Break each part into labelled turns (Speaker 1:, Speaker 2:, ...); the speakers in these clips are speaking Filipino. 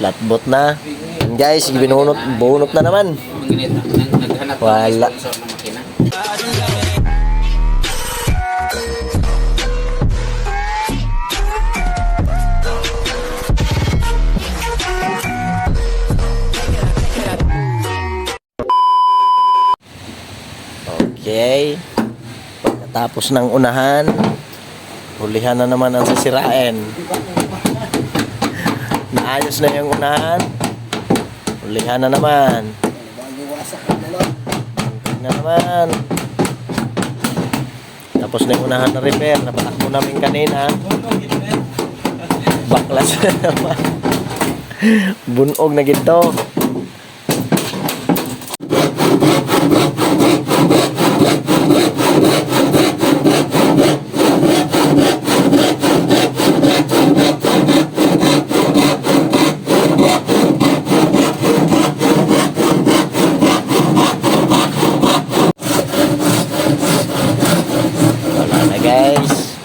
Speaker 1: Flatbot na. And guys, bunot na naman. Wala. Okay. Pagkatapos ng unahan, hulihan na naman ang sisirain. Naayos na yung unahan, hulihan na naman. Na naman. Tapos na yung unahan na repair. Napatakbo namin kanina. Baklas na naman. Bunog na gito.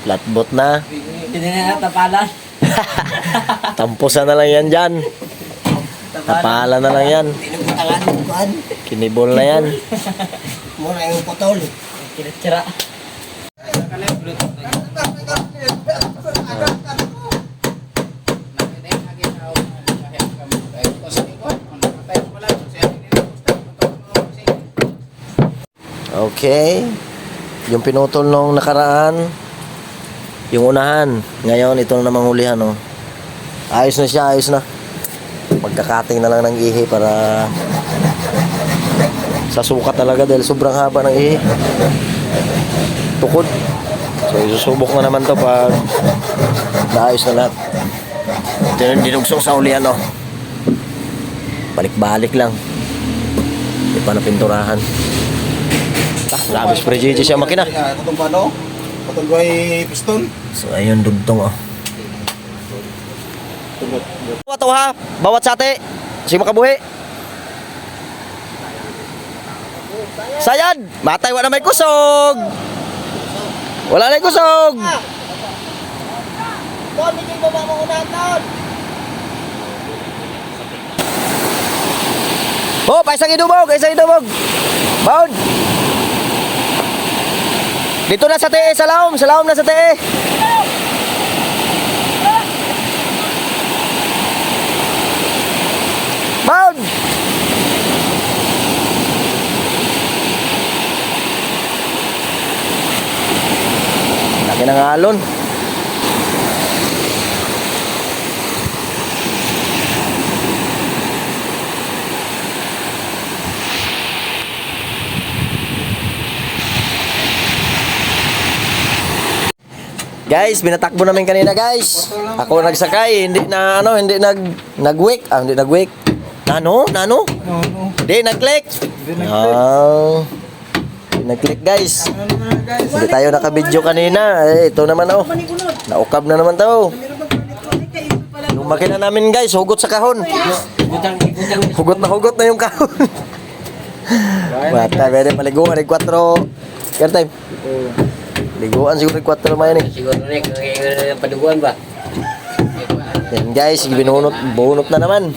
Speaker 1: Flatbot na.
Speaker 2: Hindi na tapalan.
Speaker 1: Tampusan na lang yan dyan. Tapalan na lang yan. Kinibol na yan.
Speaker 2: Muna yung putol. Kinitsira.
Speaker 1: Okay. Yung pinutol nung nakaraan, yung unahan. Ngayon, ito na namang hulihan, oh. Ayos na siya, ayos na. Magkakating na lang ng ihi para sa sukat talaga dahil sobrang haba ng ihi. Tukod. So, isusubok na naman to pag naayos na lahat. Ito yung dinugsong sa hulihan, oh. Balik-balik lang. Hindi pa napinturahan. Grabe spray siya makina.
Speaker 3: Katong pano? Katong gaway piston?
Speaker 1: So ayun dugtong, oh. Ito ha, bawat sate. Sige makabuhi. Sayad, matay wala may kusog. Wala na kusog.
Speaker 2: Don, hindi mo ba maunahan doon?
Speaker 1: Oh, paisang idubog. Bound. Dito na sa TE, sa laom na sa TE. Bound! Laki ng alon. Guys, binatakbo namin kanina, guys. Ako nagsakay, hindi nag-wake. Hindi nag-wake. Nano? Hindi nag-click. Hindi nag-click, guys. Hindi tayo naka-video kanina. Ito naman, oh. Naukab na naman to. Yung makina namin, guys, hugot sa kahon. Hugot na yung kahon. Bata, pwede paliguan, 4. Kaya time. Liguan siguro 4 naman eh.
Speaker 2: Siguro na yung paduguan ba?
Speaker 1: Yan guys, bunot na naman.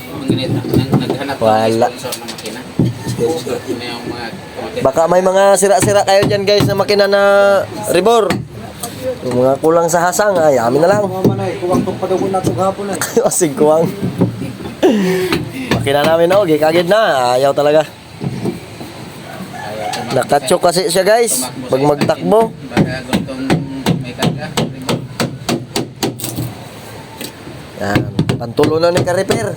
Speaker 1: Wala. Baka may mga sira-sira kayo dyan guys na makina na rebor. Yung mga kulang sa hasang, ay amin na lang.
Speaker 3: Kuwang tong padagon na itong hapon na.
Speaker 1: Asig kuwang. Makina namin, oh, gikagid na. Ayaw talaga. Nakatsok kasi siya guys pag magtakbo. Yan, pantulo na ni ka-repair.